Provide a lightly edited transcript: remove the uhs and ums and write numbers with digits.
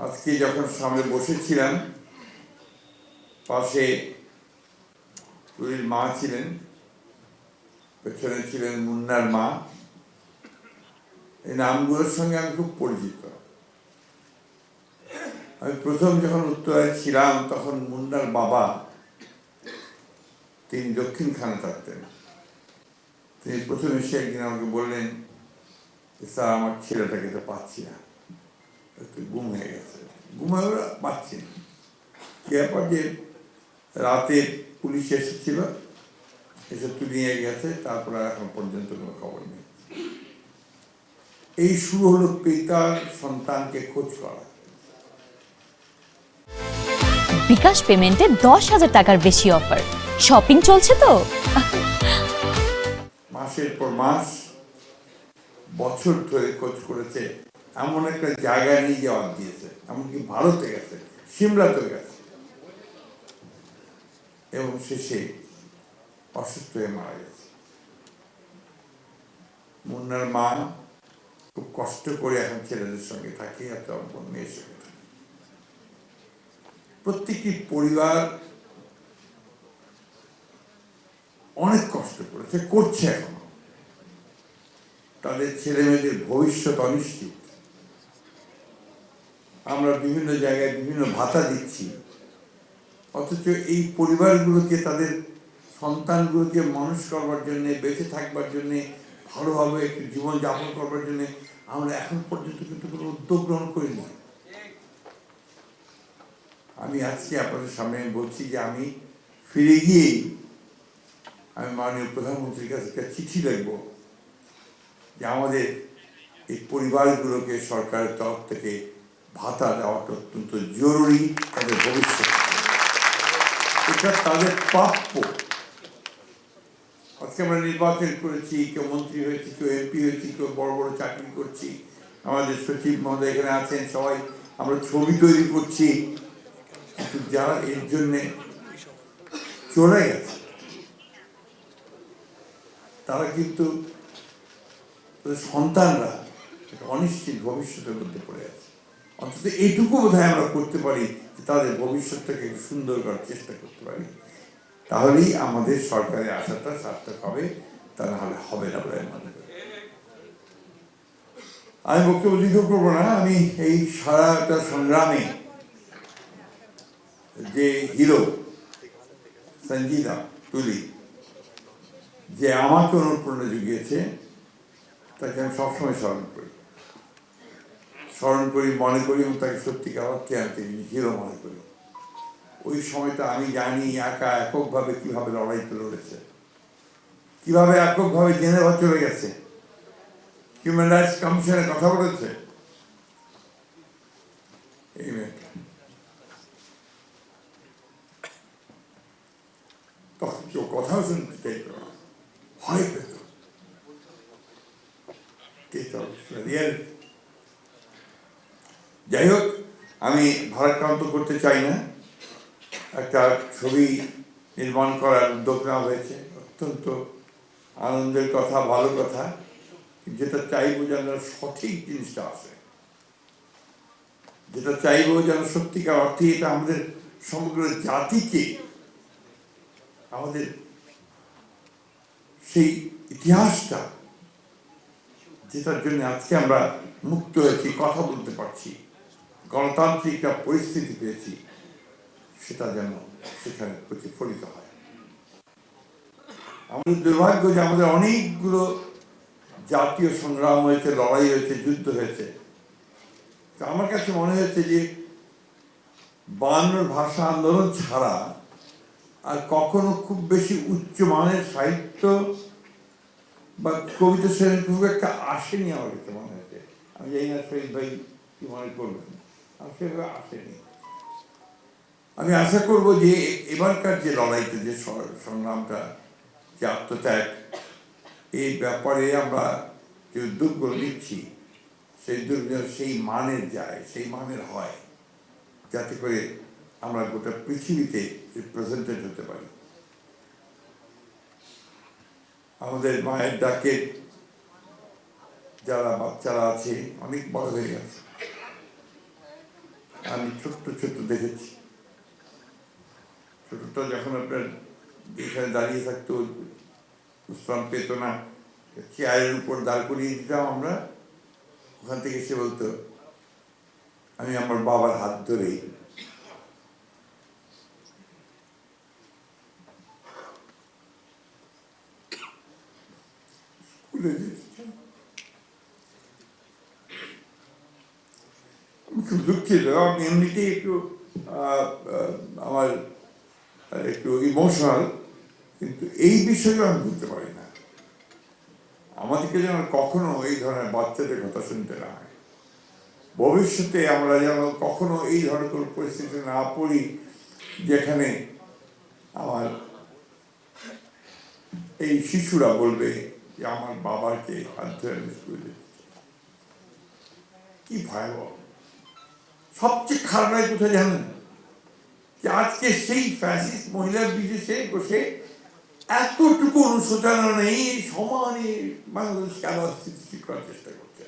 আজকে যখন সামনে বসেছিলাম, পাশে তুলির মা ছিলেন, পেছনে ছিলেন মুন্নার মা। এই নামগুলোর সঙ্গে আমি খুব পরিচিত। আমি প্রথম যখন উত্তরায় ছিলাম তখন মুন্নার বাবা, তিনি দক্ষিণখানে থাকতেন। তিনি প্রথম এসে একদিন আমাকে বললেন, স্যার আমার ছেলেটাকে তো পাচ্ছি না, একটু গুম হয়ে গেছে। গুম হয়ে পাচ্ছি না। এরপর যে রাতে পুলিশ এসেছিল, এসে তুলে নিয়ে গেছে, তারপর এখন পর্যন্ত কোনো খবর নেই। এই শুরু হলো পিতার সন্তানকে খোঁজ করা। বিকাশ পেমেন্টে 10,000 টাকার বেশি অফার, শপিং চলছে তো। মাসের পর মাস, বছর ধরে খোঁজ করেছে, এমন একটা জায়গায় নিয়ে যাওয়া দিয়েছে, এমনকি ভারতে গেছে, সিমলাতে গেছে, এবং শেষে অসুস্থ হয়ে মারা গেছে। মুন্নার মা খুব কষ্ট করে এখন ছেলেদের সঙ্গে থাকে, এত মেয়ের সঙ্গে থাকে। প্রত্যেকটি পরিবার অনেক কষ্ট করেছে, করছে এখন। তাদের ছেলে মেয়েদের ভবিষ্যৎ অনিশ্চিত। আমরা বিভিন্ন জায়গায় বিভিন্ন ভাতা দিচ্ছি, অথচ এই পরিবারগুলোকে, তাদের সন্তানগুলোকে মানুষ করবার জন্যে, বেঁচে থাকবার জন্যে, ভালোভাবে একটু জীবন যাপন করবার জন্যে আমরা এখন পর্যন্ত কিন্তু কোনো উদ্যোগ গ্রহণ করিনি। আমি আজকে আপনাদের সামনে বলছি যে আমি ফিরে গিয়েই আমি মাননীয় প্রধানমন্ত্রীর কাছে একটা চিঠি লিখব যে আমাদের এই পরিবারগুলোকে সরকারের তরফ থেকে ভাতা দেওয়াটা অত্যন্ত জরুরি, তাদের ভবিষ্যৎ, এটা তাদের প্রাপ্য। আজকে আমরা নির্বাচন করেছি, কেউ মন্ত্রী হয়েছি, কেউ এমপি হয়েছি, কেউ বড় বড় চাকরি করছি, আমাদের সচিব মহোদয় এখানে আছেন, সবাই আমরা ছবি তৈরি করছি, কিন্তু যারা এর জন্যে চলে গেছে তারা কিন্তু সন্তানরা অনিশ্চিত ভবিষ্যতের মধ্যে পড়ে আছে। অন্তত এইটুকু বোধহয় আমরা করতে পারি যে তাদের ভবিষ্যৎটাকে সুন্দর করার চেষ্টা করতে পারি, তাহলেই আমাদের সরকারের আশাটা সার্থক হবে, তা না হলে হবে না বলে মনে করি। আমি বক্তব্য দীর্ঘ করবো না। আমি এই সারাটা সংগ্রামে যে হিরো সঞ্জিদা তুলি, যে আমাকে অনুপ্রেরণা জুগিয়েছে, তাকে আমি সবসময় স্মরণ করি, মনে করি, এবং তাকে সত্যিকার অর্থে আমি হিরো মনে করি। ওই সময়টা আমি জানি এককভাবে কিভাবে লড়াইতে লড়েছে, কিভাবে এককভাবে জেনেভা চলে গেছে, হিউম্যান রাইটস কমিশনের কথা বলেছে। এই মেয়েটা তখন কেউ কথাও শুনতে চাইত না, ভয় পেত। যাই হোক, আমি ভারাক্রান্ত করতে চাই না। একটা ছবি নির্মাণ করার উদ্যোগ নেওয়া হয়েছে, অত্যন্ত আনন্দের কথা, ভালো কথা। যেটা চাইবো যেন সঠিক জিনিসটা আসে, যেটা চাইবো যেন সত্যিকার অর্থে এটা আমাদের সমগ্র জাতিকে, আমাদের সেই ইতিহাসটা, যেটার জন্য আজকে আমরা মুক্ত হয়েছি, কথা বলতে পারছি, গণতান্ত্রিক একটা পরিস্থিতি পেয়েছি, সেটা যেন সেখানে প্রতিফলিত হয়। আমাদের দুর্ভাগ্য যে আমাদের অনেকগুলো জাতীয় সংগ্রাম হয়েছে, লড়াই হয়েছে, যুদ্ধ হয়েছে। আমার কাছে মনে হয়েছে যে 52 ভাষা আন্দোলন ছাড়া আর কখনো খুব বেশি উচ্চমানের সাহিত্য বা কবিতা শ্রেণী খুব একটা আসেনি। আমার কাছে মনে হয়েছে, আমি জানি না শহীদ ভাই কি মনে করবেন, আর সেভাবে আসেনি। আমি আশা করব যে এবারকার যে লড়াইতে, যে সংগ্রামটা, যে আত্মত্যাগ, এই ব্যাপারে আমরা যে উদ্যোগগুলো নিচ্ছি, সেই উদ্যোগ সেই মানের যায়, সেই মানের হয়, যাতে করে আমরা গোটা পৃথিবীতে রিপ্রেজেন্টেড হতে পারি। আমাদের মায়ের ডাকে যারা বাচ্চারা আছে, অনেক বড় হয়ে গেছে, আমি ছোট্ট ছোট্ট দেখেছি। ছোটটা যখন আপনার এখানে দাঁড়িয়ে থাকতো, বিশ্রাম পেত না, চেয়ারের উপর দাঁড় করিয়ে দিতাম আমরা, ওখান থেকে সে বলতো আমি আমার বাবার হাত ধরেই স্কুলে যেতাম। আমি খুব দুঃখিত, আমি এমনিতেই একটু আমার একটু ইমোশনাল, কিন্তু এই বিষয়ে আমি বুঝতে পারি না। আমাদেরকে যেন কখনো এই ধরনের বাচ্চাদের কথা শুনতে না হয়, ভবিষ্যতে আমরা যেন কখনো এই ধরনের কোনো পরিস্থিতি না পড়ি যেখানে আমার এই শিশুরা বলবে যে আমার বাবাকে হাত ধরে আমি স্কুলে যেতে। কি ভয়াবহ! সবচেয়ে খারাপ লাগে কোথায় জানেন? যে আজকে সেই ফ্যাসিস্ট মহিলার বিদেশে বসে এতটুকু অনুশোচনা নেই, সমানে বাংলাদেশকে আবার স্থিতিশীল করার চেষ্টা করছে।